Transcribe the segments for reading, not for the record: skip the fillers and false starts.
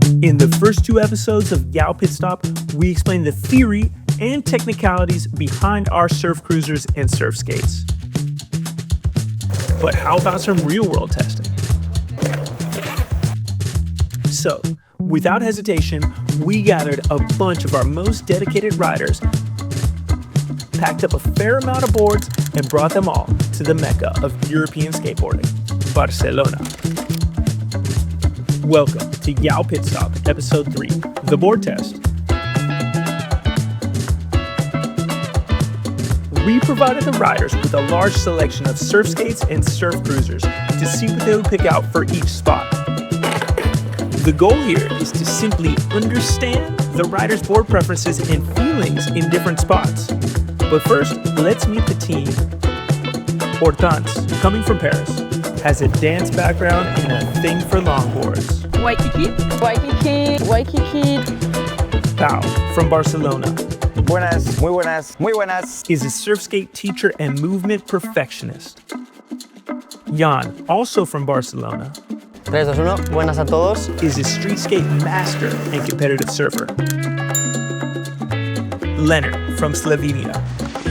In the first 2 episodes of YOW Pit Stop, we explain the theory and technicalities behind our surf cruisers and surf skates. But how about some real-world testing? So, without hesitation, we gathered a bunch of our most dedicated riders, packed up a fair amount of boards, and brought them all to the mecca of European skateboarding, Barcelona. Welcome to YOW Pit Stop, Episode 3, The Board Test. We provided the riders with a large selection of surf skates and surf cruisers to see what they would pick out for each spot. The goal here is to simply understand the riders' board preferences and feelings in different spots. But first, let's meet the team. Hortense, coming from Paris, has a dance background and a thing for longboards. Waikiki. Pau, from Barcelona, Buenas, muy buenas, muy buenas. is a surf skate teacher and movement perfectionist. Jan, also from Barcelona, 3, 2, 1, buenas a todos. is a street skate master and competitive surfer. Leonard, from Slovenia,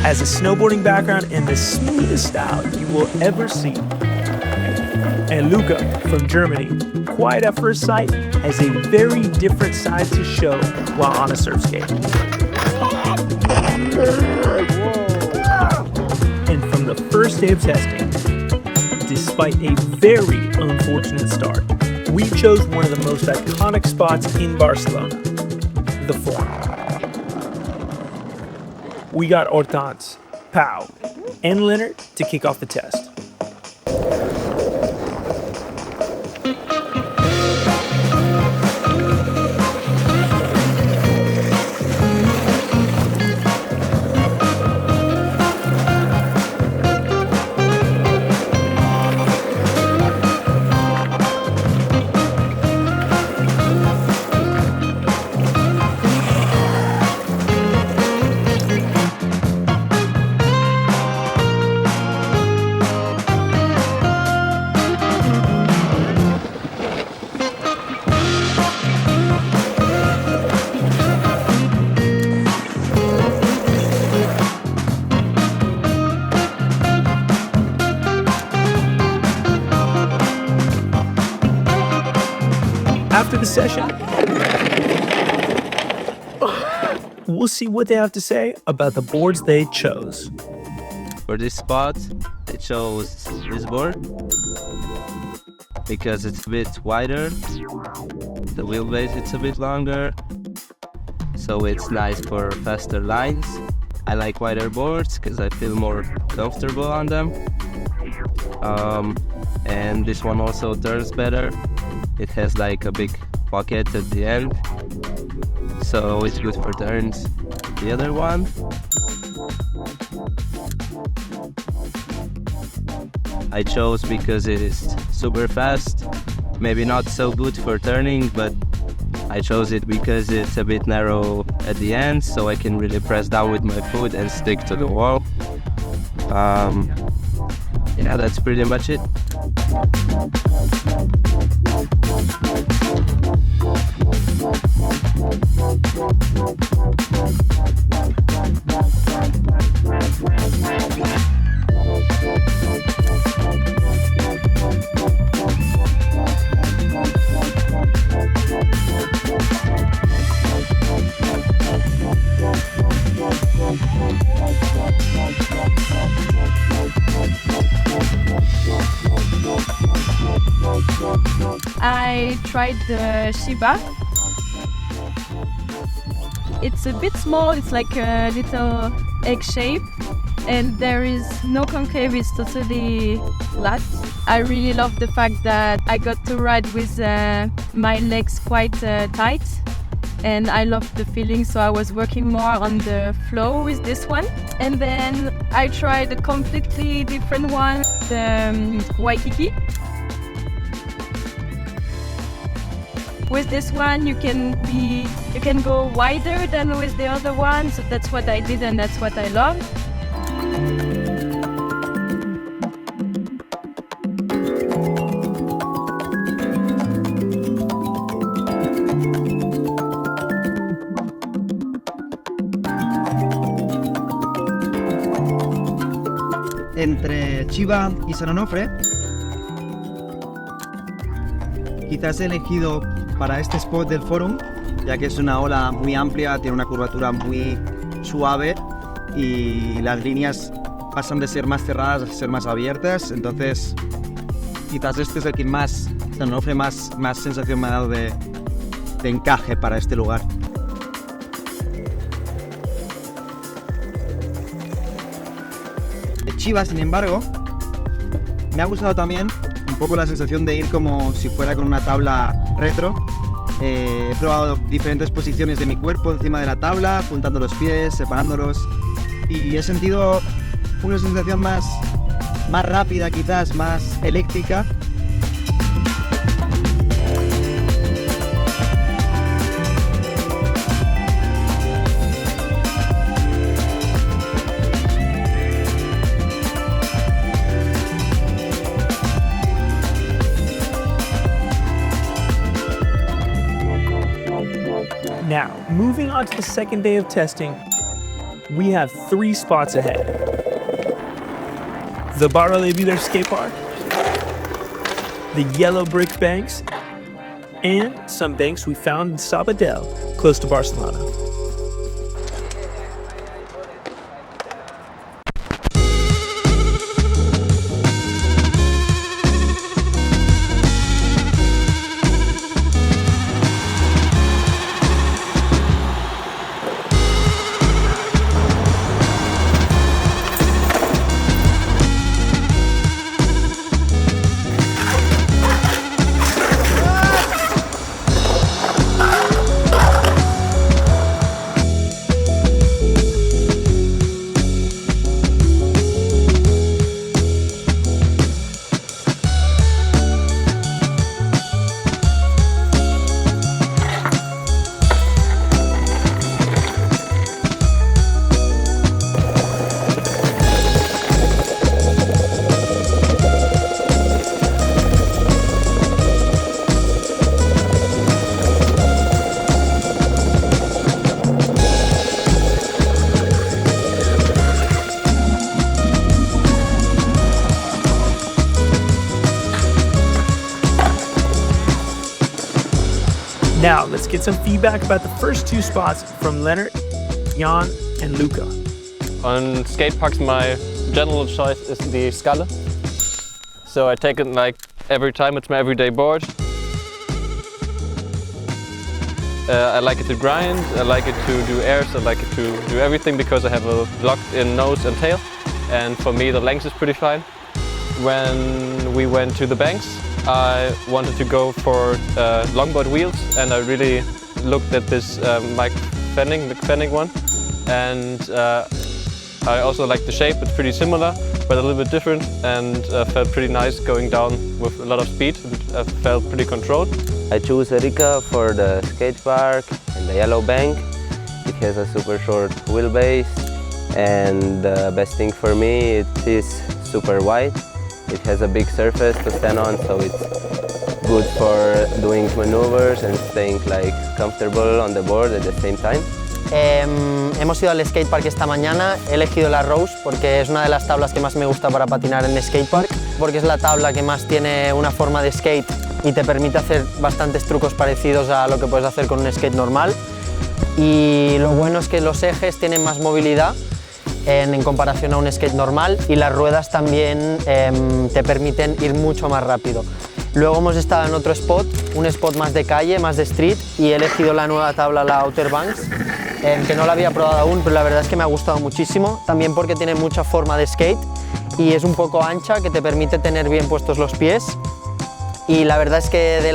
has a snowboarding background and the smoothest style you will ever see. And Luca, from Germany, quiet at first sight, has a very different side to show while on a surf skate. And from the first day of testing, despite a very unfortunate start, we chose one of the most iconic spots in Barcelona, the Forum. We got Hortense, Pau, and Leonard to kick off the test. After the session, we'll see what they have to say about the boards they chose. For this spot, I chose this board because it's a bit wider, the wheelbase it's a bit longer, so it's nice for faster lines. I like wider boards because I feel more comfortable on them. And this one also turns better. It has like a big pocket at the end, so it's good for turns. The other one, I chose because it is super fast, maybe not so good for turning, but I chose it because it's a bit narrow at the end, so I can really press down with my foot and stick to the wall. Yeah, that's pretty much it. I tried the Shiba. It's a bit small, it's like a little egg shape, and there is no concave, it's totally flat. I really love the fact that I got to ride with my legs quite tight, and I love the feeling, so I was working more on the flow with this one. And then I tried a completely different one, the Waikiki. With this one, you can go wider than with the other one, so that's what I did and that's what I love. Chiva y San Onofre. Quizás he elegido para este spot del Forum, ya que es una ola muy amplia, tiene una curvatura muy suave y las líneas pasan de ser más cerradas a ser más abiertas, entonces quizás este es el que más, San Onofre, más sensación me ha dado de encaje para este lugar. De Chiva, sin embargo, me ha gustado también un poco la sensación de ir como si fuera con una tabla retro. He probado diferentes posiciones de mi cuerpo encima de la tabla, juntando los pies, separándolos, y he sentido una sensación más rápida, quizás más eléctrica. Now, moving on to the second day of testing, we have 3 spots ahead. The Baró del Viver skate park, the yellow brick banks, and some banks we found in Sabadell, close to Barcelona. Now, let's get some feedback about the first 2 spots from Leonard, Jan, and Luca. On skate parks, my general choice is the Skalle. So I take it like every time, it's my everyday board. I like it to grind, I like it to do airs, I like it to do everything because I have a locked-in nose and tail. And for me, the length is pretty fine. When we went to the banks, I wanted to go for longboard wheels, and I really looked at this Mike Fenning one, and I also like the shape. It's pretty similar, but a little bit different, and felt pretty nice going down with a lot of speed. It felt pretty controlled. I choose Erika for the skate park and the yellow bank. It has a super short wheelbase, and the best thing for me, it is super wide. It has a big surface to stand on, so it's good for doing maneuvers and staying like comfortable on the board at the same time. Hemos ido al skatepark esta mañana. He elegido la Rose porque es una de las tablas que más me gusta para patinar en skatepark, porque es la tabla que más tiene una forma de skate y te permite hacer bastantes trucos parecidos a lo que puedes hacer con un skate normal. Y lo bueno es que los ejes tienen más movilidad en comparación a un skate normal, y las ruedas también te permiten ir mucho más rápido. Luego hemos estado en otro spot, un spot más de calle, más de street, y he elegido la nueva tabla, la Outer Banks, que no la había probado aún, pero la verdad es que me ha gustado muchísimo, también porque tiene mucha forma de skate y es un poco ancha, que te permite tener bien puestos los pies, y la verdad es que de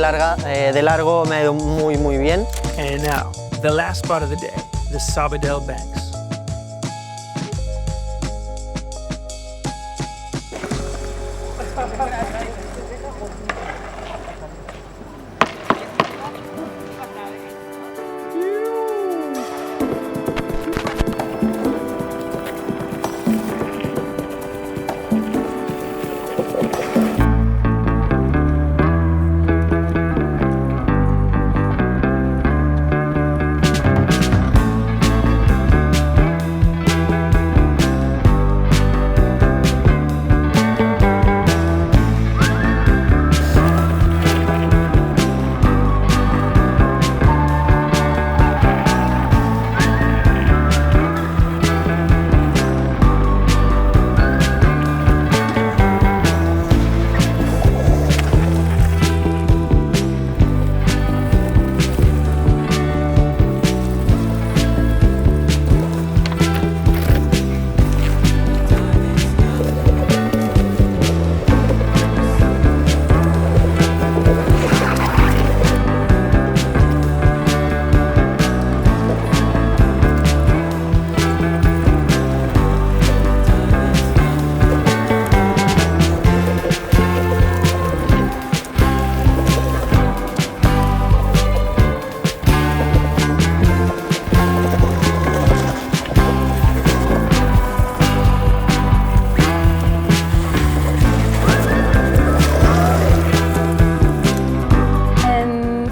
largo me ha ido muy bien. And now, the last spot of the day, the Sabadell banks.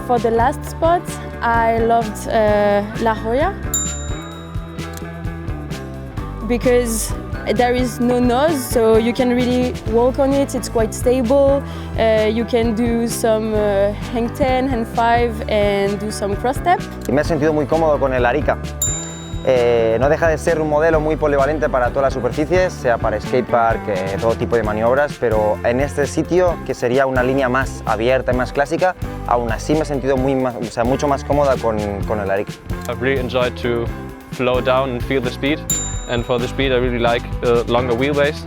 For the last spot, I loved La Jolla because there is no nose, so you can really walk on it. It's quite stable. You can do some hang 10, hang 5 and do some cross step. Y me he sentido muy cómodo con el Arica. No deja de ser un modelo muy polivalente para todas las superficies, sea para skatepark, todo tipo de maniobras, pero en este sitio, que sería una línea más abierta y más clásica, aún así me he sentido mucho más cómoda con el Arica. I've really enjoyed to flow down and feel the speed, and for the speed I really like the longer wheelbase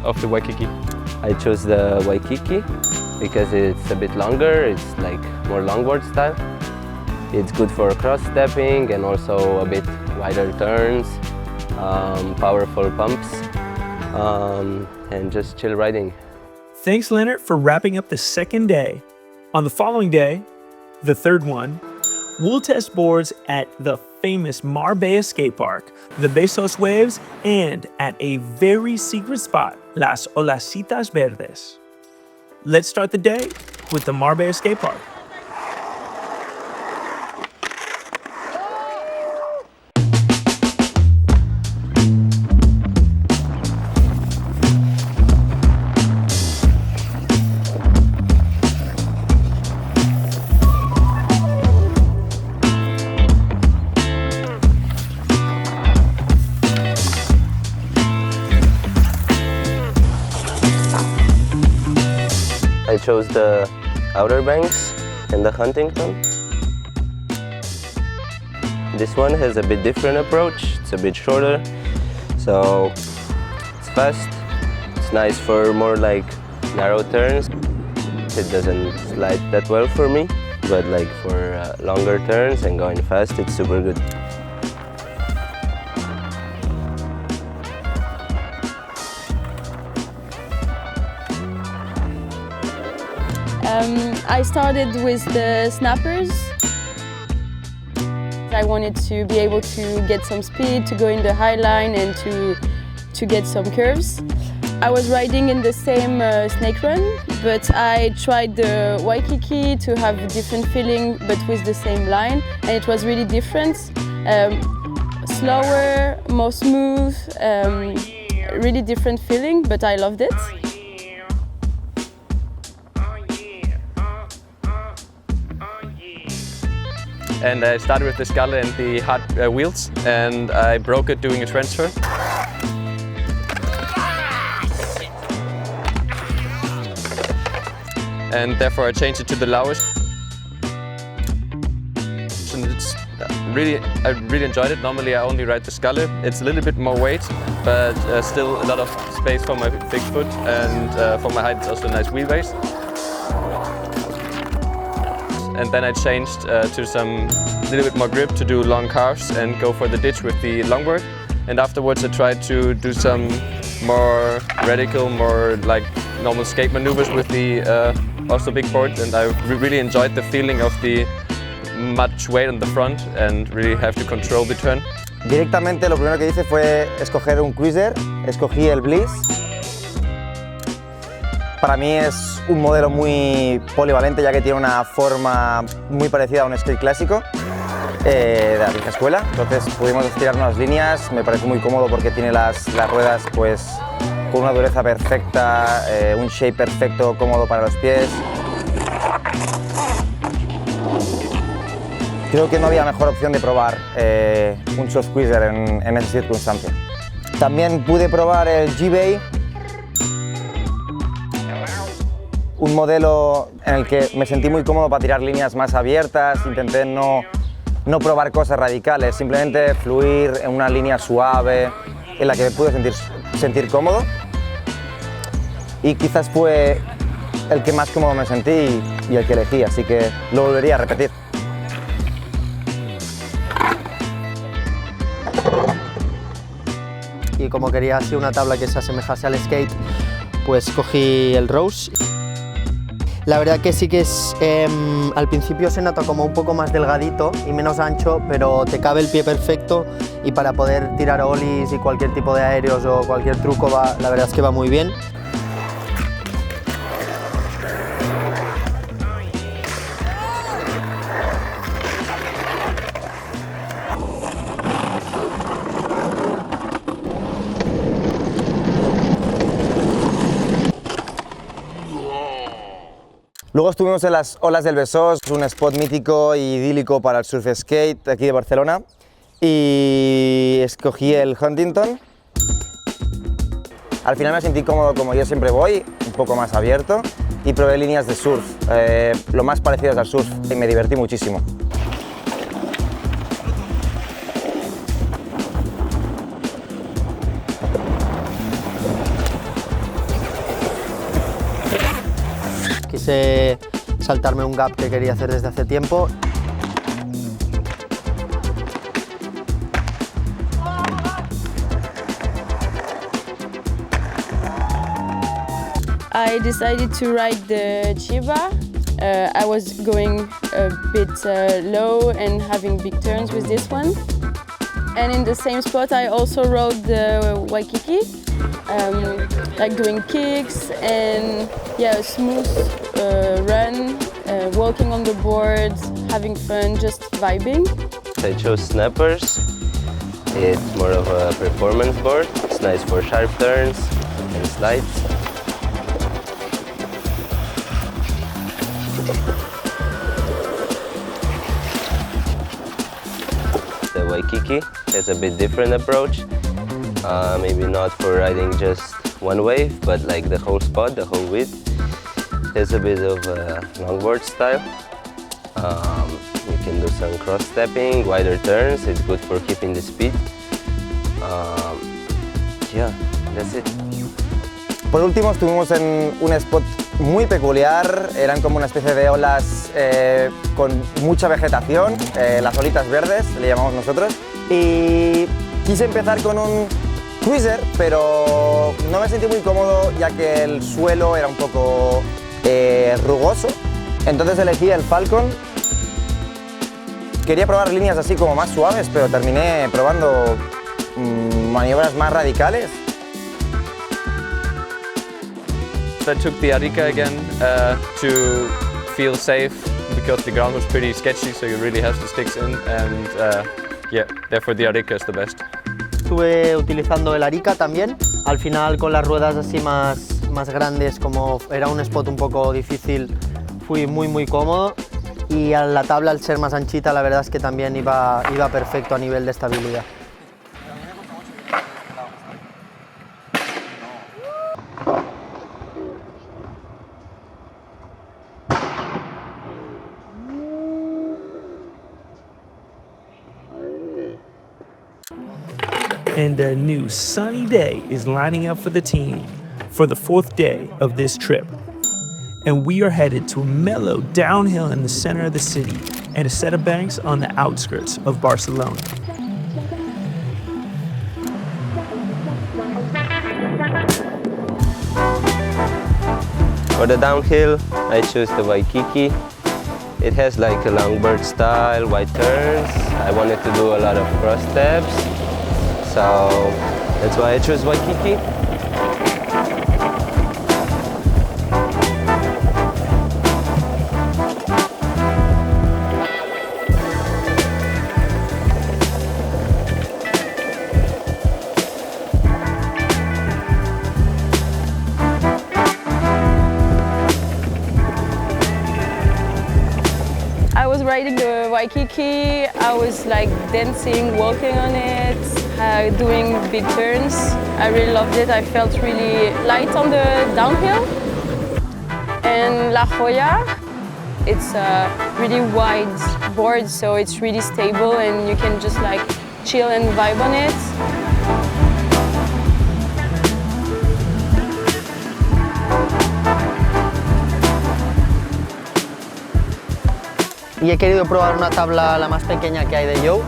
of the Waikiki. I chose the Waikiki because it's a bit longer, it's like more longboard style. It's good for cross-stepping and also a bit wider turns, powerful pumps, and just chill riding. Thanks, Leonard, for wrapping up the second day. On the following day, the third one, we'll test boards at the famous Marbella Skatepark, the Besós waves, and at a very secret spot, Las Olasitas Verdes. Let's start the day with the Marbella Skatepark. I chose the Outer Banks and the Huntington. This one has a bit different approach, it's a bit shorter, so it's fast, it's nice for more like narrow turns. It doesn't slide that well for me, but like for longer turns and going fast, it's super good. I started with the snappers. I wanted to be able to get some speed, to go in the high line and to get some curves. I was riding in the same snake run, but I tried the Waikiki to have a different feeling, but with the same line, and it was really different. Slower, more smooth, really different feeling, but I loved it. And I started with the Scala and the hard wheels, and I broke it doing a transfer. And therefore I changed it to the lowish. And I really enjoyed it. Normally I only ride the Scala. It's a little bit more weight, but still a lot of space for my big foot, and for my height it's also a nice wheelbase. And then I changed to some little bit more grip to do long carves and go for the ditch with the longboard. And afterwards I tried to do some more radical, more like normal skate maneuvers with the also big board. And I really enjoyed the feeling of the much weight on the front and really have to control the turn. Directamente lo primero que hice fue escoger un cruiser, escogí el Bliss. Para mí es un modelo muy polivalente, ya que tiene una forma muy parecida a un skate clásico de la vieja escuela. Entonces pudimos estirar unas líneas, me parece muy cómodo porque tiene las ruedas pues con una dureza perfecta, un shape perfecto, cómodo para los pies. Creo que no había mejor opción de probar un soft cruiser en esa circunstancia. También pude probar el G-Bay, un modelo en el que me sentí muy cómodo para tirar líneas más abiertas. Intenté no probar cosas radicales, simplemente fluir en una línea suave en la que me pude sentir cómodo, y quizás fue el que más cómodo me sentí y el que elegí, así que lo volvería a repetir. Y como quería así una tabla que se asemejase al skate, pues cogí el Rose. La verdad que sí que es, al principio se nota como un poco más delgadito y menos ancho, pero te cabe el pie perfecto, y para poder tirar ollies y cualquier tipo de aéreos o cualquier truco la verdad es que va muy bien. Luego estuvimos en las Olas del Besós, un spot mítico y idílico para el surf skate de aquí de Barcelona, y escogí el Huntington. Al final me sentí cómodo como yo siempre voy, un poco más abierto, y probé líneas de surf, lo más parecidas al surf, y me divertí muchísimo. Quise saltarme un gap que quería hacer desde hace tiempo. I decided to ride the Chiba. I was going a bit low and having big turns with this one. And in the same spot I also rode the Waikiki, like doing kicks and a smooth run, walking on the board, having fun, just vibing. I chose snappers. It's more of a performance board. It's nice for sharp turns and slides. The Waikiki has a bit different approach. Maybe not for riding just one wave, but like the whole spot, the whole width. There's a bit of a longboard style. You can do some cross-stepping, wider turns. It's good for keeping the speed. Yeah, that's it. Por último estuvimos en un spot muy peculiar, eran como una especie de olas con mucha vegetación, las olitas verdes le llamamos nosotros, y quise empezar con un cruiser, pero no me sentí muy cómodo ya que el suelo era un poco rugoso, entonces elegí el Falcon. Quería probar líneas así como más suaves, pero terminé probando maniobras más radicales. I took the Arica again to feel safe because the ground was pretty sketchy, so you really have the sticks in, and therefore the Arica is the best. Estuve utilizando el Arica también, al final con las ruedas así más grandes, como era un spot un poco difícil, fui muy cómodo, y a la tabla al ser más anchita la verdad es que también iba perfecto a nivel de estabilidad. And a new sunny day is lining up for the team for the 4th day of this trip. And we are headed to Mellow downhill in the center of the city and a set of banks on the outskirts of Barcelona. For the downhill, I chose the Waikiki. It has like a longboard style, wide turns. I wanted to do a lot of cross steps, so that's why I chose Waikiki. I was riding the Waikiki, I was like dancing, walking on it, doing big turns. I really loved it. I felt really light on the downhill. And La Jolla, it's a really wide board, so it's really stable and you can just like chill and vibe on it. Y he querido probar una tabla la más pequeña que hay de YOW.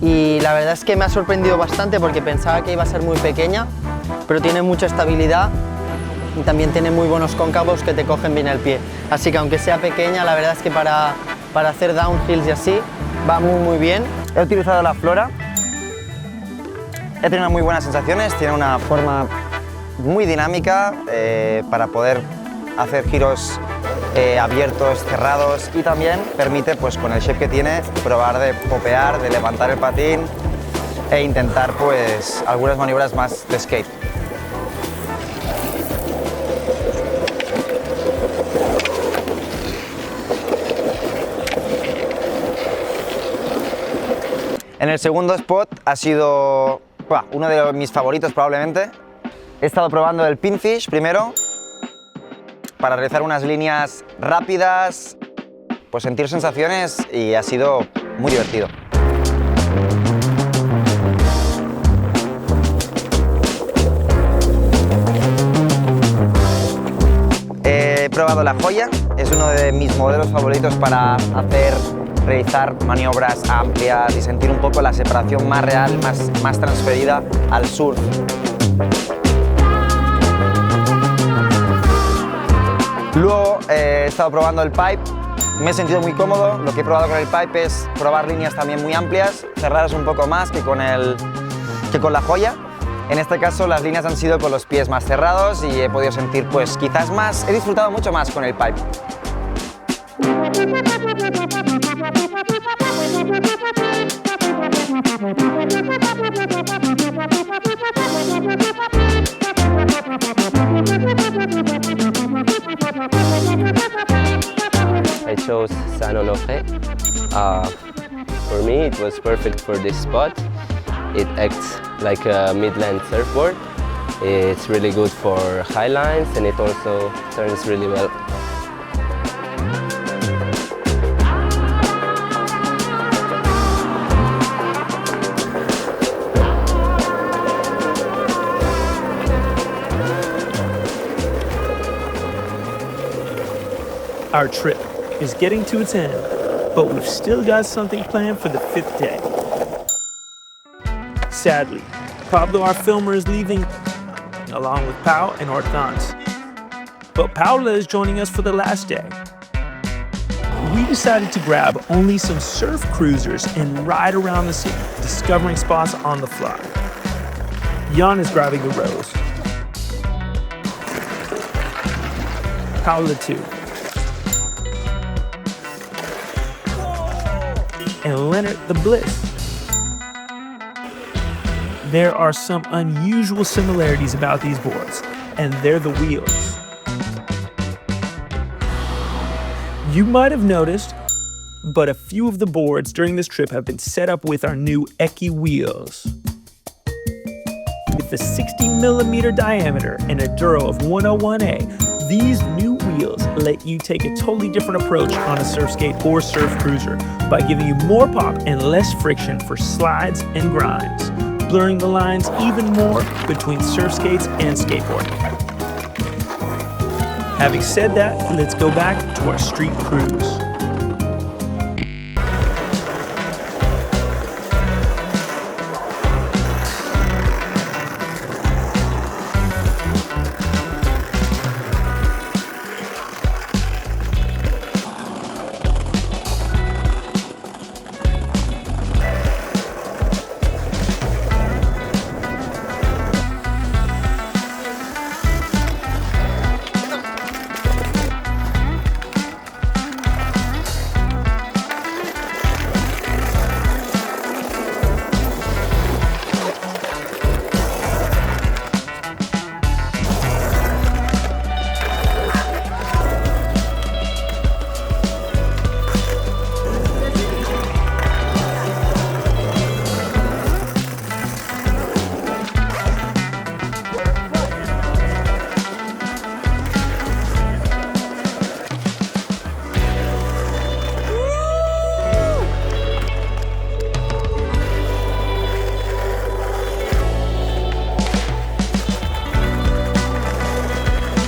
Y la verdad es que me ha sorprendido bastante porque pensaba que iba a ser muy pequeña, pero tiene mucha estabilidad y también tiene muy buenos cóncavos que te cogen bien el pie. Así que aunque sea pequeña, la verdad es que para hacer downhills y así va muy bien. He utilizado la Flora, he tenido muy buenas sensaciones, tiene una forma muy dinámica para poder hacer giros abiertos, cerrados, y también permite, pues con el shape que tiene, probar de popear, de levantar el patín e intentar pues algunas maniobras más de skate. En el segundo spot ha sido uno de mis favoritos probablemente. He estado probando el pinfish primero para realizar unas líneas rápidas, pues sentir sensaciones y ha sido muy divertido. He probado la joya, es uno de mis modelos favoritos para realizar maniobras amplias y sentir un poco la separación más real, más transferida al surf. Luego he estado probando el pipe, me he sentido muy cómodo. Lo que he probado con el pipe es probar líneas también muy amplias, cerradas un poco más que con la joya. En este caso las líneas han sido con los pies más cerrados y he podido sentir pues quizás más, he disfrutado mucho más con el pipe. I chose San Onofre. For me, it was perfect for this spot. It acts like a mid-land surfboard. It's really good for high lines and it also turns really well. Our trip is getting to its end, but we've still got something planned for the 5th day. Sadly, Pablo, our filmer, is leaving, along with Pau and Hortense. But Paula is joining us for the last day. We decided to grab only some surf cruisers and ride around the city, discovering spots on the fly. Jan is driving the Rose. Paula too. And Leonard the Bliss. There are some unusual similarities about these boards, and they're the wheels. You might have noticed, but a few of the boards during this trip have been set up with our new Eki wheels. With a 60mm diameter and a Duro of 101A, these new wheels let you take a totally different approach on a surf skate or surf cruiser by giving you more pop and less friction for slides and grinds, blurring the lines even more between surf skates and skateboarding. Having said that, let's go back to our street cruise.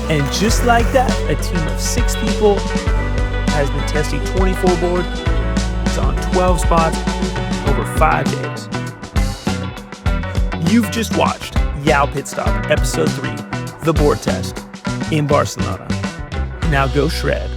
And just like that, a team of 6 people has been testing 24 boards. It's on 12 spots over 5 days. You've just watched YOW Pit Stop, Episode 3, The Board Test, in Barcelona. Now go shred.